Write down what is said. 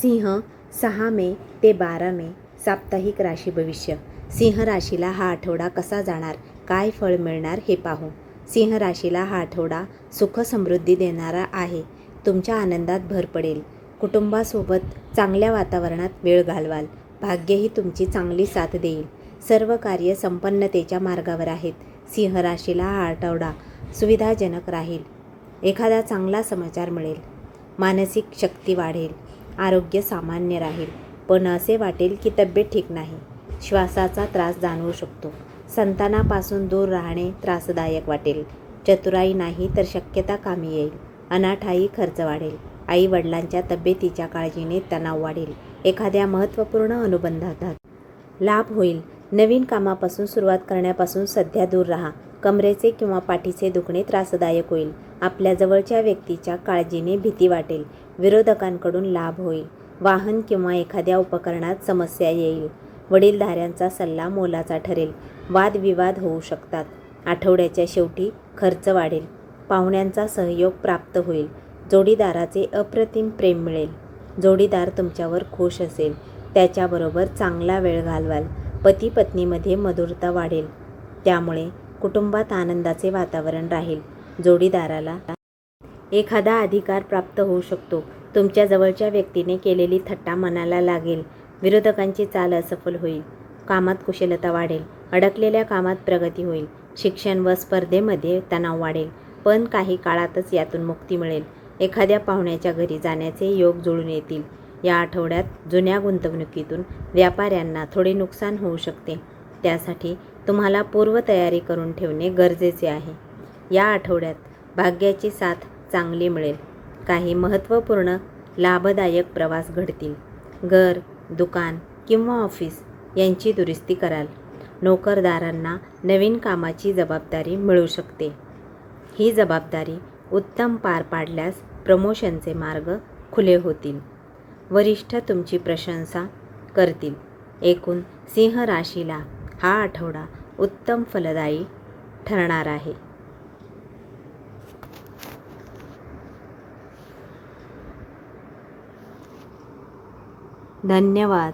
सिंह 6 मे ते 12 मे साप्ताहिक राशी भविष्य. सिंह राशीला हा आठवडा कसा जाणार, काय फळ मिळणार हे पाहू. सिंह राशीला हा आठवडा सुख समृद्धी देणारा आहे. तुमच्या आनंदात भर पडेल. कुटुंबासोबत चांगल्या वातावरणात वेळ घालवाल. भाग्यही तुमची चांगली साथ देईल. सर्व कार्य संपन्नतेच्या मार्गावर आहेत. सिंह राशीला हा आठवडा सुविधाजनक राहील. एखादा चांगला समाचार मिळेल. मानसिक शक्ती वाढेल. आरोग्य सामान्य राहील, पण असे वाटेल की तब्येत ठीक नाही. श्वासाचा त्रास जाणवू शकतो. संतानापासून दूर राहणे त्रासदायक वाटेल. चतुराई नाही तर शक्यता कामी येईल. अनाठायी खर्च वाढेल. आई वडिलांच्या तब्येतीच्या काळजीने तणाव वाढेल. एखाद्या महत्त्वपूर्ण अनुबंधात लाभ होईल. नवीन कामापासून सुरुवात करण्यापासून सध्या दूर राहा. कमरेचे किंवा पाठीचे दुखणे त्रासदायक होईल. आपल्या जवळच्या व्यक्तीच्या काळजीने भीती वाटेल. विरोधकांकडून लाभ होईल. वाहन किंवा एखाद्या उपकरणात समस्या येईल. वडीलधाऱ्यांचा सल्ला मोलाचा ठरेल. वादविवाद होऊ शकतात. आठवड्याच्या शेवटी खर्च वाढेल. पाहुण्यांचा सहयोग प्राप्त होईल. जोडीदाराचे अप्रतिम प्रेम मिळेल. जोडीदार तुमच्यावर खुश असेल. त्याच्याबरोबर चांगला वेळ घालवाल. पती पत्नीमध्ये मधुरता वाढेल. त्यामुळे कुटुंबात आनंदाचे वातावरण राहील. जोडीदाराला एखादा अधिकार प्राप्त होऊ शकतो. तुमच्या जवळच्या व्यक्तीने केलेली थट्टा मनाला लागेल. विरोधकांची चाल असफल होईल. कामात कुशलता वाढेल. अडकलेल्या कामात प्रगती होईल. शिक्षण व स्पर्धेमध्ये तणाव वाढेल, पण काही काळातच यातून मुक्ती मिळेल. एखाद्या पाहुण्याच्या घरी जाण्याचे योग जुळून येतील. या आठवड्यात जुन्या गुंतवणुकीतून व्यापाऱ्यांना थोडे नुकसान होऊ शकते. त्यासाठी तुम्हाला पूर्वतयारी करून ठेवणे गरजेचे आहे. या आठवड्यात भाग्याची साथ चांगली मिळेल. काही महत्त्वपूर्ण लाभदायक प्रवास घडतील. घर, दुकान किंवा ऑफिस यांची दुरुस्ती कराल. नोकरदारांना नवीन कामाची जबाबदारी मिळू शकते. ही जबाबदारी उत्तम पार पाडल्यास प्रमोशनचे मार्ग खुले होतील. वरिष्ठ तुमची प्रशंसा करतील. एकूण सिंह राशीला हा आठवडा उत्तम फलदायी ठरणार आहे. धन्यवाद.